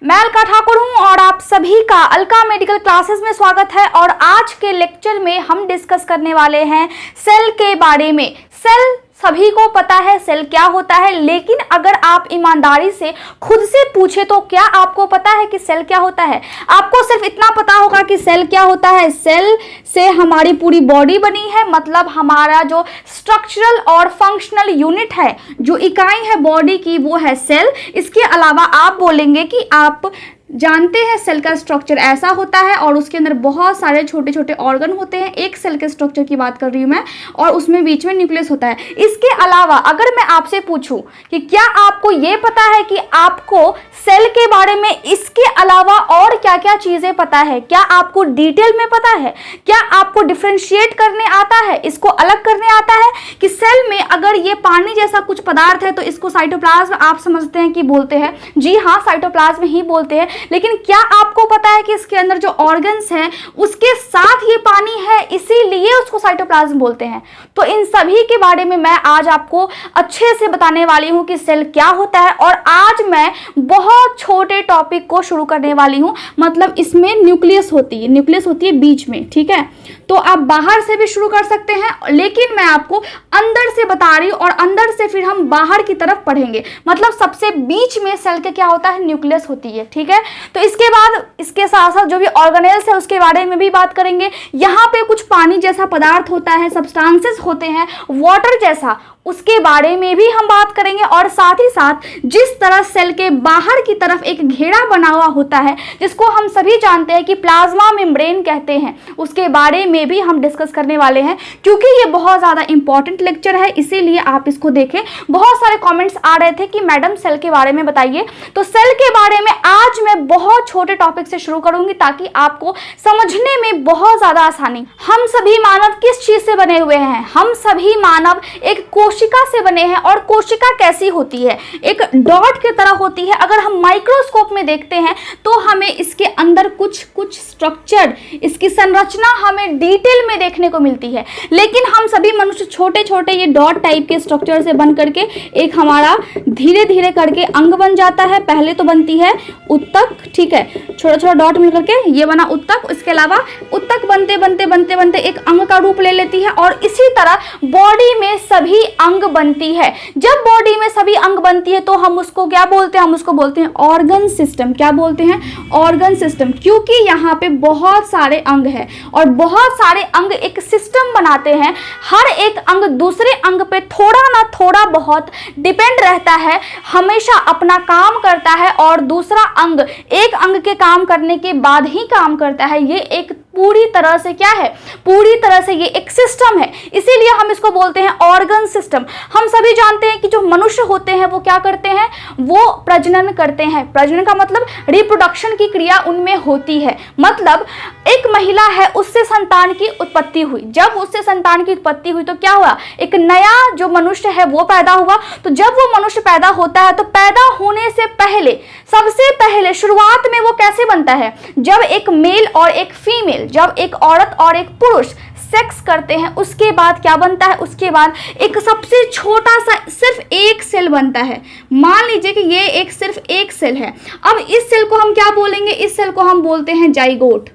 मैं अलका ठाकुर हूं और आप सभी का अलका मेडिकल क्लासेस में स्वागत है। और आज के लेक्चर में हम डिस्कस करने वाले हैं सेल के बारे में। सेल सभी को पता है सेल क्या होता है, लेकिन अगर आप ईमानदारी से खुद से पूछे तो क्या आपको पता है कि सेल क्या होता है? आपको सिर्फ इतना पता होगा कि सेल क्या होता है। सेल से हमारी पूरी बॉडी बनी है, मतलब हमारा जो स्ट्रक्चरल और फंक्शनल यूनिट है, जो इकाई है बॉडी की, वो है सेल। इसके अलावा आप बोलेंगे कि आप जानते हैं सेल का स्ट्रक्चर ऐसा होता है और उसके अंदर बहुत सारे छोटे छोटे ऑर्गन होते हैं। एक सेल के स्ट्रक्चर की बात कर रही हूं मैं, और उसमें बीच में न्यूक्लियस होता है। इसके अलावा अगर मैं आपसे पूछूं कि क्या आपको ये पता है कि आपको सेल के बारे में इसके अलावा और क्या क्या चीजें पता है, क्या आपको डिटेल में पता है, क्या आपको डिफरेंशिएट करने आता है, इसको अलग करने आता है कि सेल में अगर ये पानी जैसा कुछ पदार्थ है तो इसको साइटोप्लाज्म आप समझते हैं कि बोलते हैं। जी हाँ, साइटोप्लाज्म ही बोलते हैं। लेकिन क्या आपको पता है कि इसके अंदर जो ऑर्गन्स हैं उसके साथ ये पानी है, इसीलिए उसको साइटोप्लाज्म बोलते हैं। तो इन सभी के बारे में मैं आज आपको अच्छे से बताने वाली हूं कि सेल क्या होता है। और आज मैं बहुत छोटे टॉपिक को शुरू करने वाली हूं, मतलब इसमें न्यूक्लियस होती है बीच में, ठीक है। तो आप बाहर से भी शुरू कर सकते हैं, लेकिन मैं आपको अंदर से बता रही हूं और अंदर से फिर हम बाहर की तरफ पढ़ेंगे। मतलब सबसे बीच में सेल के क्या होता है, न्यूक्लियस होती है, ठीक है। तो इसके बाद इसके साथ साथ जो भी ऑर्गेनेल्स है उसके बारे में भी बात करेंगे। यहाँ पे कुछ पानी जैसा पदार्थ होता है, सब्सटेंसेस होते हैं वाटर जैसा, उसके बारे में भी हम बात करेंगे। और साथ ही साथ जिस तरह सेल के बाहर की तरफ एक घेरा बना हुआ होता है, जिसको हम सभी जानते हैं कि प्लाज्मा मेम्ब्रेन कहते हैं, उसके बारे में भी हम डिस्कस करने वाले हैं। क्योंकि ये बहुत ज़्यादा इंपॉर्टेंट लेक्चर है, इसीलिए आप इसको देखें। बहुत सारे कमेंट्स आ रहे थे कि मैडम सेल के बारे में बताइए। तो सेल के बारे में आज मैं बहुत छोटे टॉपिक से शुरू करूंगी ताकि आपको समझने में बहुत ज़्यादा आसानी। हम सभी मानव किस चीज़ से बने हुए हैं? हम सभी मानव एक कोशिका से बने हैं। और कोशिका कैसी होती है? एक डॉट की तरह होती है। अगर हम माइक्रोस्कोप में देखते हैं तो हमें इसके अंदर कुछ स्ट्रक्चर, इसकी संरचना हमें डिटेल में देखने को मिलती है। लेकिन हम सभी मनुष्य छोटे छोटे ये डॉट टाइप के स्ट्रक्चर से बन करके एक हमारा धीरे धीरे करके अंग बन जाता है। पहले तो बनती है उत्तक, ठीक है, छोटा छोटा डॉट मिलकर के ये बना उत्तक। इसके अलावा उत्तक बनते बनते बनते बनते एक अंग का रूप ले लेती है। और इसी तरह बॉडी में सभी अंग बनती है। जब बॉडी में सभी अंग बनती है तो हम उसको क्या बोलते हैं? हम उसको बोलते हैं ऑर्गन सिस्टम। क्या बोलते हैं? Organ system. क्योंकि यहाँ पे बहुत सारे अंग हैं और बहुत सारे अंग एक सिस्टम बनाते हैं। हर एक अंग दूसरे अंग पे थोड़ा ना थोड़ा बहुत डिपेंड रहता है, हमेशा अपना काम करता है और दूसरा अंग एक अंग के काम करने के बाद ही काम करता है। ये एक पूरी तरह से क्या है? पूरी तरह से ये एक सिस्टम है, इसीलिए हम इसको बोलते हैं ऑर्गन सिस्टम। हम सभी जानते हैं कि जो मनुष्य होते हैं वो क्या करते हैं? वो प्रजनन करते हैं। प्रजनन का मतलब रिप्रोडक्शन की क्रिया उनमें होती है। मतलब एक महिला है, उससे संतान की उत्पत्ति हुई। जब उससे संतान की उत्पत्ति हुई तो क्या हुआ? एक नया जो मनुष्य है वो पैदा हुआ। तो जब वो मनुष्य पैदा होता है तो पैदा होने से पहले, सबसे पहले शुरुआत में वो कैसे बनता है? जब एक मेल और एक फीमेल, जब एक औरत और एक पुरुष सेक्स करते हैं, उसके बाद क्या बनता है? उसके बाद एक सबसे छोटा सा सिर्फ एक सेल बनता है। मान लीजिए कि ये एक सिर्फ एक सेल है। अब इस सेल को हम क्या बोलेंगे? इस सेल को हम बोलते हैं जाइगोट।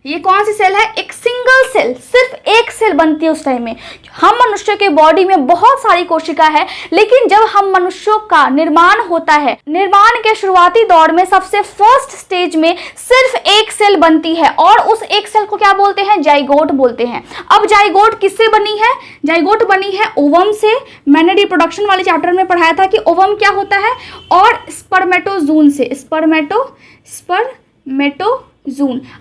ये कौन सी सेल है? एक सिंगल सेल, सिर्फ एक सेल बनती है उस टाइम में। हम मनुष्य के बॉडी में बहुत सारी कोशिका है, लेकिन जब हम मनुष्यों का निर्माण होता है, निर्माण के शुरुआती दौर में सबसे फर्स्ट स्टेज में सिर्फ एक सेल बनती है और उस एक सेल को क्या बोलते हैं? जाइगोट बोलते हैं। अब जाइगोट किससे बनी है? जाइगोट बनी है ओवम से। मैंने रिप्रोडक्शन वाले चैप्टर में पढ़ाया था कि ओवम क्या होता है, और स्पर्मेटोजून से, स्पर्मेटोजून।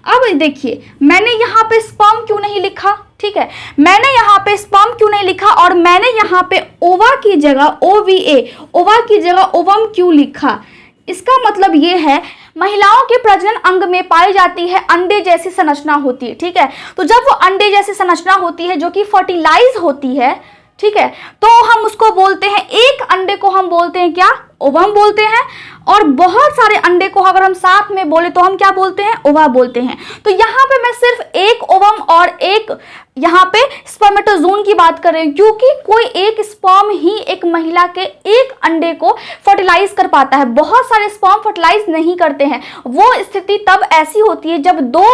अब देखिए, मैंने यहाँ पे स्पर्म क्यों नहीं लिखा? ठीक है, मैंने यहाँ पे स्पर्म क्यों नहीं लिखा और मैंने यहाँ पे ओवा की जगह OVA, ओवा की जगह ओवम क्यों लिखा? इसका मतलब ये है, महिलाओं के प्रजनन अंग में पाई जाती है अंडे जैसी संरचना होती है, ठीक है। तो जब वो अंडे जैसी संरचना होती है जो कि फर्टिलाइज होती है, ठीक है, तो हम उसको बोलते हैं, एक अंडे को हम बोलते हैं क्या? ओवम बोलते हैं। और बहुत सारे अंडे को अगर हम साथ में बोले तो हम क्या बोलते हैं, ओवा बोलते हैं। तो यहाँ पे मैं सिर्फ एक ओवम और एक यहाँ पे स्पर्मेटोजोन की बात कर रहे हैं, क्योंकि कोई एक स्पर्म ही एक महिला के एक अंडे को फर्टिलाइज कर पाता है। बहुत सारे स्पर्म फर्टिलाइज नहीं करते हैं। वो स्थिति तब ऐसी होती है जब दो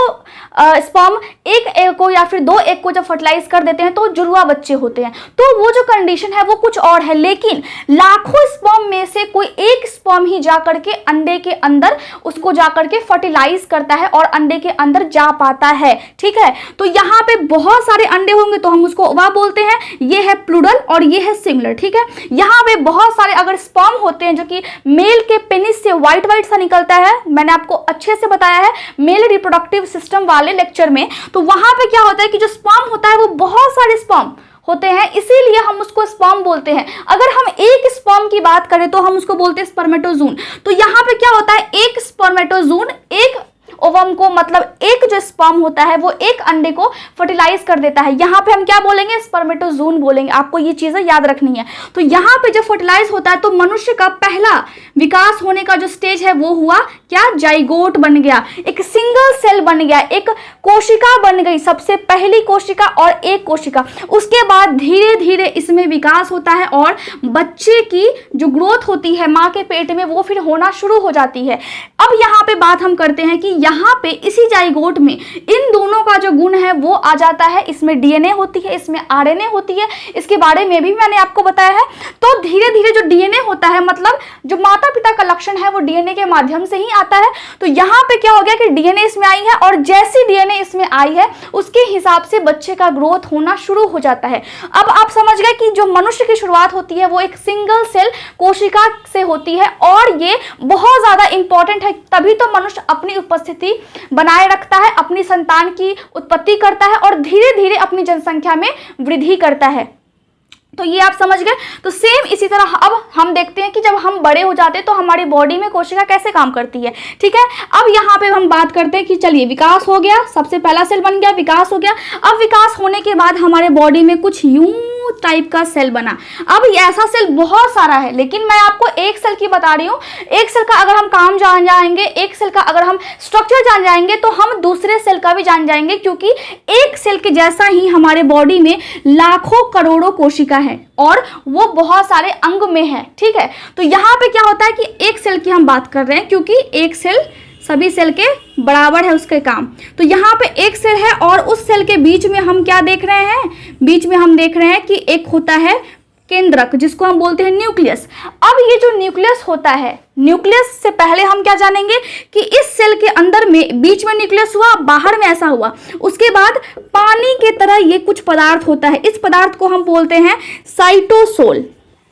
स्पर्म एक एग को या फिर दो एग को जब फर्टिलाइज कर देते हैं तो जुड़वा बच्चे होते हैं। तो वो जो कंडीशन है वो कुछ और है, लेकिन लाखों स्पर्म में से कोई एक स्पर्म ही जाकर के अंडे के अंदर उसको जाकर के फर्टिलाइज करता है और अंडे के अंदर जा पाता है। ठीक है, तो यहाँ पे बहुत सारे अंडे होंगे तो हम उसको ओवा बोलते हैं। ये है प्लूरल और ये है सिंगुलर। ठीक है, यहाँ पे बहुत सारे अगर स्पर्म होते हैं जो कि मेल के पेनिस से व्हाइट व्हाइट सा निकलता है, मैंने आपको अच्छे से बताया है मेल रिप्रोडक्टिव सिस्टम वाले लेक्चर में। तो वहां पे क्या होता है कि जो स्पर्म होता है वो बहुत सारे स्पर्म होते हैं, इसीलिए हम उसको स्पर्म बोलते हैं। अगर हम एक स्पर्म की बात करें तो हम उसको बोलते हैं स्पर्मेटोजोन। तो यहाँ पे क्या होता है, एक स्पर्मेटोजोन एक ओवम को, मतलब एक जो स्पर्म होता है वो एक अंडे को फर्टिलाइज कर देता है। यहाँ पे हम क्या बोलेंगे, स्पर्मेटोजोन बोलेंगे। आपको ये चीजें याद रखनी है। तो यहाँ पे जब फर्टिलाइज होता है तो मनुष्य का पहला विकास होने का जो स्टेज है वो हुआ क्या, जाइगोट बन गया, एक सिंगल सेल बन गया, एक कोशिका बन गई, सबसे पहली कोशिका और एक कोशिका। उसके बाद धीरे धीरे इसमें विकास होता है और बच्चे की जो ग्रोथ होती है माँ के पेट में वो फिर होना शुरू हो जाती है। अब यहाँ पे बात हम करते हैं कि यहाँ पे इसी जाइगोट में इन दोनों का जो गुण है वो आ जाता है। इसमें डीएनए होती है, इसमें आरएनए होती है, इसके बारे में भी मैंने आपको बताया है। तो धीरे धीरे जो डीएनए होता है, मतलब जो माता पिता का लक्षण है वो डीएनए के माध्यम से ही आता है। तो यहाँ पे क्या हो गया कि डीएनए इसमें आई है और जैसी डीएनए इसमें आई है उसके हिसाब से बच्चे का ग्रोथ होना शुरू हो जाता है। अब आप समझ गए कि जो मनुष्य की शुरुआत होती है वो एक सिंगल सेल कोशिका से होती है और ये बहुत ज्यादा इंपॉर्टेंट है। तभी तो मनुष्य अपनी उपस्थिति बनाए रखता है, अपनी संतान की उत्पत्ति करता है और धीरे धीरे अपनी जनसंख्या में वृद्धि करता है। तो ये आप समझ गए। तो सेम इसी तरह अब हम देखते हैं कि जब हम बड़े हो जाते हैं तो हमारी बॉडी में कोशिका कैसे काम करती है। ठीक है, अब यहाँ पे हम बात करते हैं कि चलिए विकास हो गया, सबसे पहला सेल बन गया, विकास हो गया। अब विकास होने के बाद हमारे बॉडी में कुछ यूं टाइप का सेल बना। अब ऐसा सेल बहुत सारा है, लेकिन मैं आपको एक सेल की बता रही हूँ। एक सेल का अगर हम काम जान जाएंगे, एक सेल का अगर हम स्ट्रक्चर जान जाएंगे तो हम दूसरे सेल का भी जान जाएंगे, क्योंकि एक सेल के जैसा ही हमारे बॉडी में लाखों करोड़ों कोशिका है और वो बहुत सारे अंग में है। ठीक है, तो यहाँ पे क्या होता है कि एक सेल की हम बात कर रहे हैं क्योंकि एक सेल सभी सेल के बराबर है उसके काम। तो यहाँ पे एक सेल है और उस सेल के बीच में हम क्या देख रहे हैं, बीच में हम देख रहे हैं कि एक होता है केंद्रक, जिसको हम बोलते हैं न्यूक्लियस। अब ये जो न्यूक्लियस होता है, न्यूक्लियस से पहले हम क्या जानेंगे कि इस सेल के अंदर में बीच में न्यूक्लियस हुआ, बाहर में ऐसा हुआ। उसके बाद पानी के तरह ये कुछ पदार्थ होता है, इस पदार्थ को हम बोलते हैं साइटोसोल।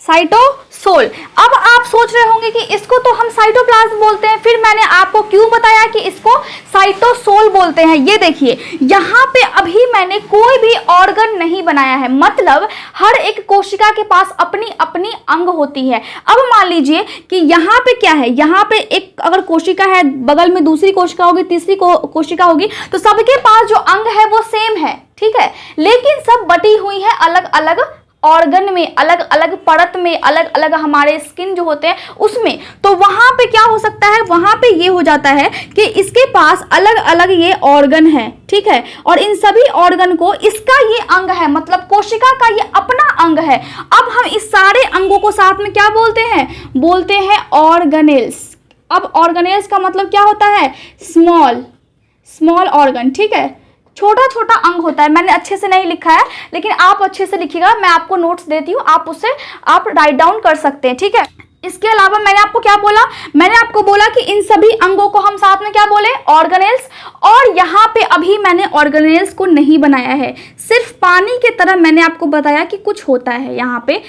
साइटोसोल। अब आप सोच रहे होंगे कि इसको तो हम साइटोप्लाज्म बोलते हैं, फिर मैंने आपको क्यों बताया कि इसको साइटोसोल बोलते हैं। ये देखिए, यहाँ पे अभी मैंने कोई भी ऑर्गन नहीं बनाया है, मतलब हर एक कोशिका के पास अपनी अपनी अंग होती है। अब मान लीजिए कि यहाँ पे क्या है, यहाँ पे एक अगर कोशिका है, बगल में दूसरी कोशिका होगी, तीसरी कोशिका होगी, तो सबके पास जो अंग है वो सेम है। ठीक है, लेकिन सब बटी हुई है अलग अलग ऑर्गन में, अलग अलग परत में, अलग अलग हमारे स्किन जो होते हैं उसमें। तो वहां पे क्या हो सकता है, वहां पे ये हो जाता है कि इसके पास अलग अलग ये ऑर्गन है। ठीक है, और इन सभी ऑर्गन को इसका ये अंग है, मतलब कोशिका का ये अपना अंग है। अब हम इस सारे अंगों को साथ में क्या बोलते हैं, बोलते हैं ऑर्गेनेल्स। अब ऑर्गेनेल्स का मतलब क्या होता है, स्मॉल ऑर्गन। ठीक है, छोटा छोटा अंग होता है। मैंने अच्छे से नहीं लिखा है, लेकिन आप अच्छे से लिखिएगा, मैं आपको नोट्स देती हूँ, आप उससे आप राइट डाउन कर सकते हैं। ठीक है, इसके अलावा मैंने आपको क्या बोला, मैंने आपको बोला कि इन सभी अंगों को हम साथ में क्या बोले, ऑर्गेनेल्स। और यहाँ पे अभी मैंने ऑर्गेनेल्स को नहीं बनाया है, सिर्फ पानी के तरह मैंने आपको बताया कि कुछ होता है, यहाँ पे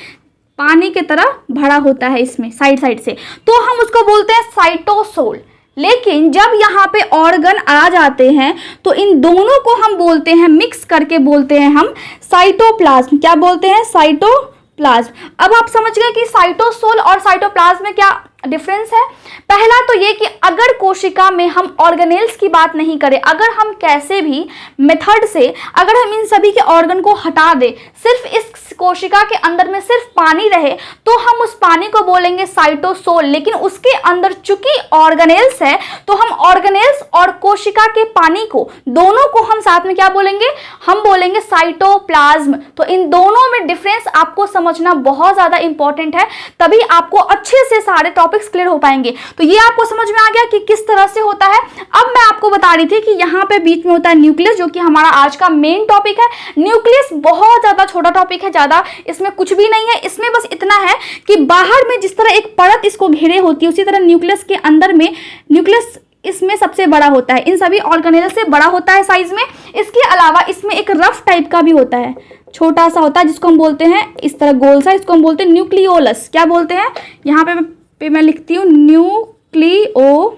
पानी के तरह भरा होता है इसमें साइड साइड से, तो हम उसको बोलते हैं साइटोसोल। लेकिन जब यहाँ पे ऑर्गन आ जाते हैं तो इन दोनों को हम बोलते हैं, मिक्स करके बोलते हैं हम साइटोप्लाज्म। क्या बोलते हैं, साइटोप्लाज्म। अब आप समझ गए कि साइटोसोल और साइटोप्लाज्म में क्या डिफरेंस है। पहला तो ये कि अगर कोशिका में हम ऑर्गेनेल्स की बात नहीं करें, अगर हम कैसे भी मेथड से अगर हम इन सभी के ऑर्गन को हटा दें, सिर्फ इस कोशिका के अंदर में सिर्फ पानी रहे, तो हम उस पानी को बोलेंगे साइटोसोल। लेकिन उसके अंदर चूंकि ऑर्गेनेल्स है, तो हम ऑर्गेनेल्स और कोशिका के पानी को दोनों को हम साथ में क्या बोलेंगे, हम बोलेंगे साइटोप्लाज्म। तो इन दोनों में डिफरेंस आपको समझना बहुत ज्यादा इंपॉर्टेंट है, तभी आपको अच्छे से सारे टॉपिक्स क्लियर हो पाएंगे। तो ये आपको समझ में आ गया कि किस तरह से होता है। अब मैं आपको बता रही थी कि यहाँ पे बीच में होता है न्यूक्लियस, जो कि हमारा आज का मेन टॉपिक है। न्यूक्लियस बहुत ज्यादा छोटा टॉपिक है, ज्यादा इसमें कुछ भी नहीं है। इसमें बस इतना है कि बाहर में जिस तरह एक परत इसको घेरे होती है, उसी तरह न्यूक्लियस के अंदर में न्यूक्लियस इसमें सबसे बड़ा होता है, इन सभी ऑर्गेनेल से बड़ा होता है साइज में। इसके अलावा इसमें एक रफ टाइप का भी होता है, छोटा सा होता है, जिसको हम बोलते हैं इस तरह गोल सा, इसको हम बोलते हैं न्यूक्लियोलस। क्या बोलते हैं, यहाँ पे मैं लिखती हूँ न्यूक्लियोलस,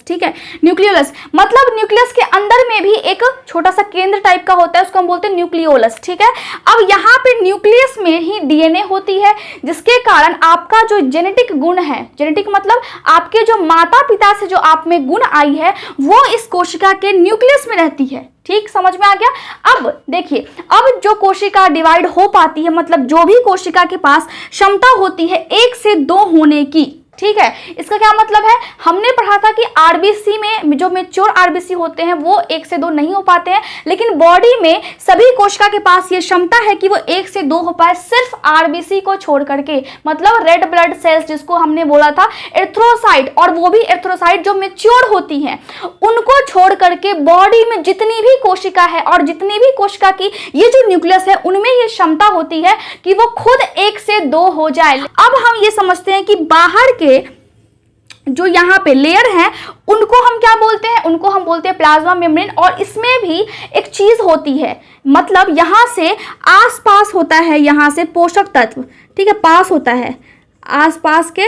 ठीक है, न्यूक्लियोलस। मतलब न्यूक्लियस के अंदर में भी एक छोटा सा केंद्र टाइप का होता है, उसको हम बोलते हैं न्यूक्लियोलस, ठीक है। अब यहाँ पे न्यूक्लियस में ही डीएनए होती है, जिसके कारण आपका जो जेनेटिक गुण है, जेनेटिक मतलब आपके जो माता पिता से जो आप में गुण आई है, वो इस कोशिका के न्यूक्लियस में रहती है। ठीक, समझ में आ गया। अब देखिए, अब जो कोशिका डिवाइड हो पाती है, मतलब जो भी कोशिका के पास क्षमता होती है 1 से 2 होने की, ठीक है, इसका क्या मतलब है, हमने पढ़ा था कि आरबीसी में जो मैच्योर आरबीसी होते हैं वो 1 से 2 नहीं हो पाते हैं, लेकिन बॉडी में सभी कोशिका के पास ये क्षमता है कि वो 1 से 2 हो पाए, सिर्फ आरबीसी को छोड़ करके। मतलब रेड ब्लड सेल्स जिसको हमने बोला था एरिथ्रोसाइट, और वो भी एरिथ्रोसाइट जो मैच्योर होती हैं, उनको छोड़ करके बॉडी में जितनी भी कोशिका है और जितनी भी कोशिका की ये जो न्यूक्लियस है, उनमें ये क्षमता होती है कि वो खुद 1 से 2 हो जाए। अब हम ये समझते हैं कि बाहर के जो यहाँ पे लेयर है, उनको हम क्या बोलते हैं, उनको हम बोलते हैं प्लाज्मा मेम्ब्रेन। और इसमें भी एक चीज होती है, मतलब यहाँ से आसपास होता है, यहाँ से पोषक तत्व, ठीक है, पास होता है, आसपास के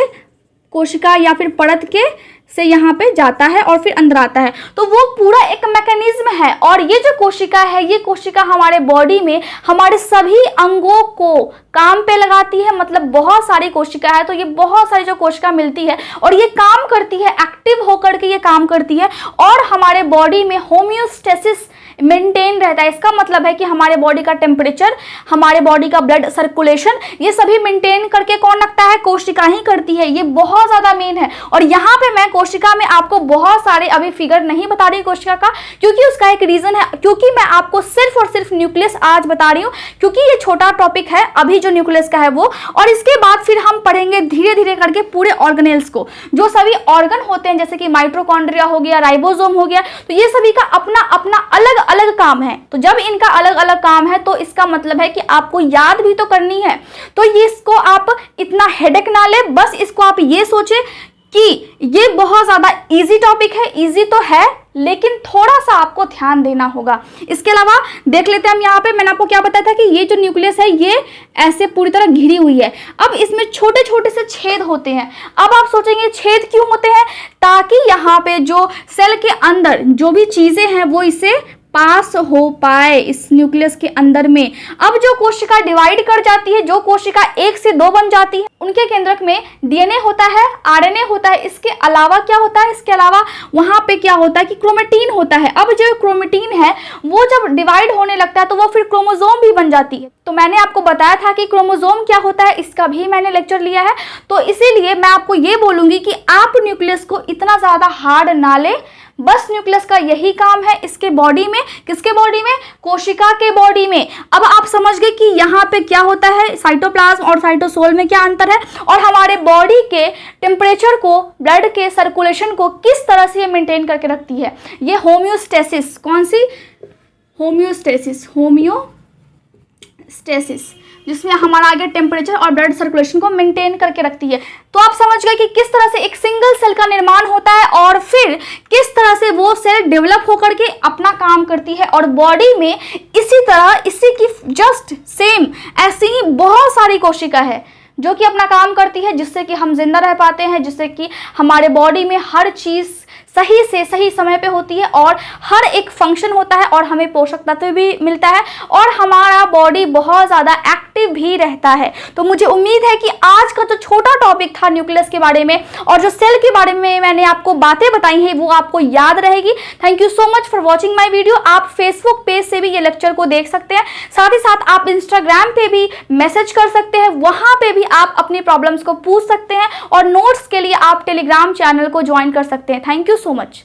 कोशिका या फिर परत के से यहाँ पे जाता है और फिर अंदर आता है। तो वो पूरा एक मैकेनिज्म है। और ये जो कोशिका है, ये कोशिका हमारे बॉडी में हमारे सभी अंगों को काम पे लगाती है। मतलब बहुत सारी कोशिका है, तो ये बहुत सारी जो कोशिका मिलती है और ये काम करती है, एक्टिव होकर के ये काम करती है, और हमारे बॉडी में होम्योस्टेसिस मेंटेन रहता है। इसका मतलब है कि हमारे बॉडी का टेम्परेचर, हमारे बॉडी का ब्लड सर्कुलेशन, ये सभी मेंटेन करके कौन रखता है, कोशिका ही करती है। ये बहुत ज्यादा मेन है। और यहाँ पे मैं कोशिका में आपको बहुत सारे अभी फिगर नहीं बता रही कोशिका का, क्योंकि उसका एक रीजन है, क्योंकि मैं आपको सिर्फ और सिर्फ न्यूक्लियस आज बता रही हूँ, क्योंकि ये छोटा टॉपिक है अभी जो न्यूक्लियस का है वो। और इसके बाद फिर हम पढ़ेंगे धीरे धीरे करके पूरे ऑर्गेनेल्स को, जो सभी ऑर्गन होते हैं, जैसे कि माइटोकॉन्ड्रिया हो गया, राइबोसोम हो गया, तो ये सभी का अपना अपना अलग अलग काम है। तो जब इनका अलग अलग काम है, तो इसका मतलब है कि आपको याद भी तो करनी है। तो ये इसको आप इतना हेडेक ना ले, बस इसको आप ये सोचे कि ये बहुत ज्यादा इजी टॉपिक है। इजी तो है, लेकिन थोड़ा सा आपको ध्यान देना होगा। इसके अलावा देख लेते हैं हम यहाँ पे, मैंने आपको क्या बताया था कि ये जो न्यूक्लियस है ये ऐसे पूरी तरह घिरी हुई है। अब इसमें छोटे छोटे से छेद होते हैं। अब आप सोचेंगे छेद क्यों होते हैं, ताकि यहाँ पे जो सेल के अंदर जो भी चीजें हैं वो इसे पास हो पाए इस न्यूक्लियस के अंदर में। अब जो कोशिका डिवाइड कर जाती है, जो कोशिका 1 से 2 बन जाती है, उनके केंद्रक में डीएनए होता है, आरएनए होता है। इसके अलावा क्या होता है, इसके अलावा वहां पे क्या होता है कि क्रोमेटिन होता है। अब जो क्रोमेटिन है वो जब डिवाइड होने लगता है तो वो फिर क्रोमोसोम भी बन जाती है। तो मैंने आपको बताया था कि क्रोमोसोम क्या होता है, इसका भी मैंने लेक्चर लिया है। तो इसीलिए मैं आपको ये बोलूंगी कि आप न्यूक्लियस को इतना ज्यादा हार्ड ना ले। बस न्यूक्लियस का यही काम है इसके बॉडी में। किसके बॉडी में, कोशिका के बॉडी में। अब आप समझ गए कि यहाँ पे क्या होता है, साइटोप्लाज्म और साइटोसोल में क्या अंतर है, और हमारे बॉडी के टेम्परेचर को, ब्लड के सर्कुलेशन को किस तरह से मेंटेन करके रखती है। ये होम्योस्टेसिस, कौन सी, होम्योस्टेसिस, होम्योस्टेसिस, जिसमें हमारा आगे टेम्परेचर और ब्लड सर्कुलेशन को मेंटेन करके रखती है। तो आप समझ गए कि किस तरह से एक सिंगल सेल का निर्माण होता है और फिर किस तरह से वो सेल डेवलप होकर के अपना काम करती है। और बॉडी में इसी तरह, इसी की जस्ट सेम ऐसी ही बहुत सारी कोशिका है जो कि अपना काम करती है, जिससे कि हम जिंदा रह पाते हैं, जिससे कि हमारे बॉडी में हर चीज सही से सही समय पे होती है और हर एक फंक्शन होता है और हमें पोषक तत्व भी मिलता है और हमारा बॉडी बहुत ज़्यादा एक्टिव भी रहता है। तो मुझे उम्मीद है कि आज का जो छोटा टॉपिक था न्यूक्लियस के बारे में और जो सेल के बारे में मैंने आपको बातें बताई हैं वो आपको याद रहेगी। Thank you so much for watching my video. आप फेसबुक पेज से भी ये लेक्चर को देख सकते हैं, साथ ही साथ आप इंस्टाग्राम पे भी मैसेज कर सकते हैं, वहां पे भी आप अपनी प्रॉब्लम्स को पूछ सकते हैं और नोट्स के लिए आप टेलीग्राम चैनल को ज्वाइन कर सकते हैं। Thank you so much.